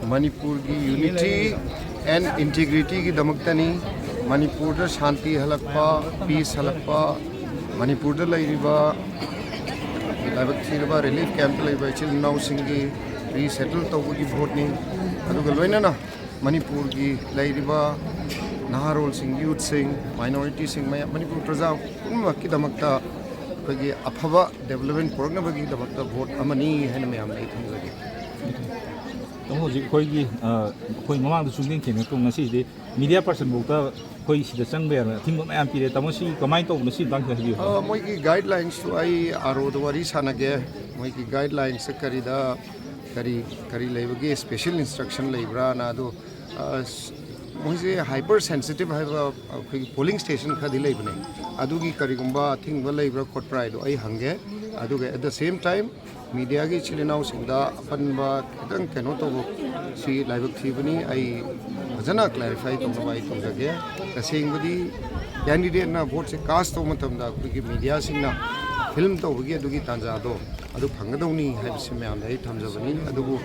Manipur ki unity and integrity ki damaktani Manipur da shanti halakpa, peace halakpa, Manipur da lairiba relief camp laiba chil now singi resettle tawgi vote ni aduga loina na Manipur ki lairiba naharol sing youth sing minority sing Manipur praja umma ki damakta kagi aphaba development program bagi damakta vote amani hena mayam nei thunjagi Hoji koigi koi mamang du sungding thene ko ngasi media person bukta koi sida changbe ar thing mayam pire tamosi kamai to ngasi bang habi moi ki guidelines to ai aro do wari sanage moi ki guidelines se kari da kari lebage special instruction lebra na do moi se hyper sensitive haiba polling station khadi lebne adugi kari gumba thing ba lebra khot prai do ai hange aduga at the same time media ki chilinau singda apanba kitang keno to si live thibani ai bhajana clarify to bai to jage kasing candidate na vote se cast to matam da ki media singna film to gi adugi tanja do adu phangadawni hai se myam dai thamjabani adugu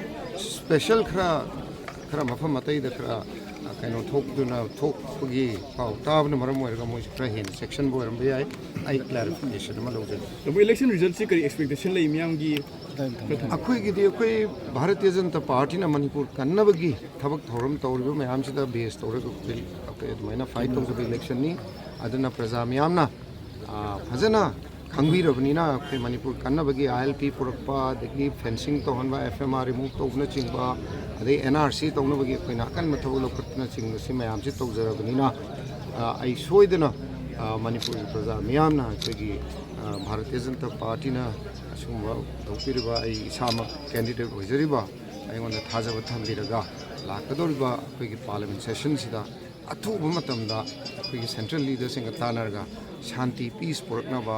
special khara mafam matai da khara keno thok duna thok gi pau tabna maram oirga moi khara hin section bo ram bai ai clarification ma lo the election results se kari expectation lai myam gi akhoi gi de koi Bharatiya Janata Party na Manipur kannabagi thabak thoram tawriba myam sida base tawraga maina fight to the election ni adana praja myam na phajana khangbi rabni na koi Manipur kannabagi ILP purakpa degi fencing to hanba FMR remove to na chingba ade NRC to na bagi koi na kan mathaw lokatna chingba si myam si to jarabani na ai soidana Manipur praja myam na koi Bharatiya Janata Party na sumba tawpiriba ai sama candidate ojariba ai wona thajaba thambiraga lakadoriba koi parliament session sida अथुब मतमदा अखोई central लीडर्सिंग तानरगा शांति piece पुरकनबा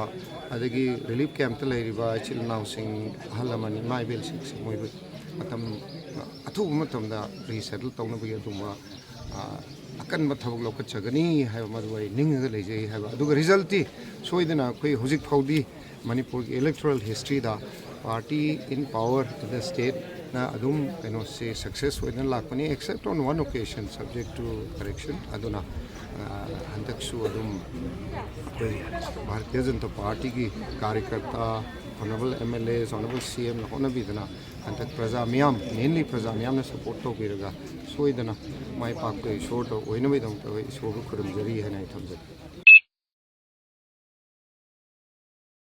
अदगी relief camp लेरिबा चिलनाउसिंग हलमनी माइबेल six मोइबे मतम अथुब मतमदा resettle तौनबगे अदुमा अकन थबक लौकचगनी है मदुई निंग लेजे है अदुगा रिजल्टी सोइदना अखोई हुजिक फाउदी मणिपुर की electoral history दा party in power in the state ना अदुम कनो से सक्सेस होइना लाकनी except on one occasion subject to correction अदुना हंतकसु अदुम कोई भारतीय जनता पार्टी की कार्यकर्ता ऑनरेबल एमएलए ऑनरेबल सीएम होनबीदना हंतक प्रजा मियाम मेनली प्रजा मियाम ने सपोर्ट तौबिरगा सोइदना माय पाक ईश्वर तो ओइनबेदम तो ईश्वर खुरमजरी है थमजरी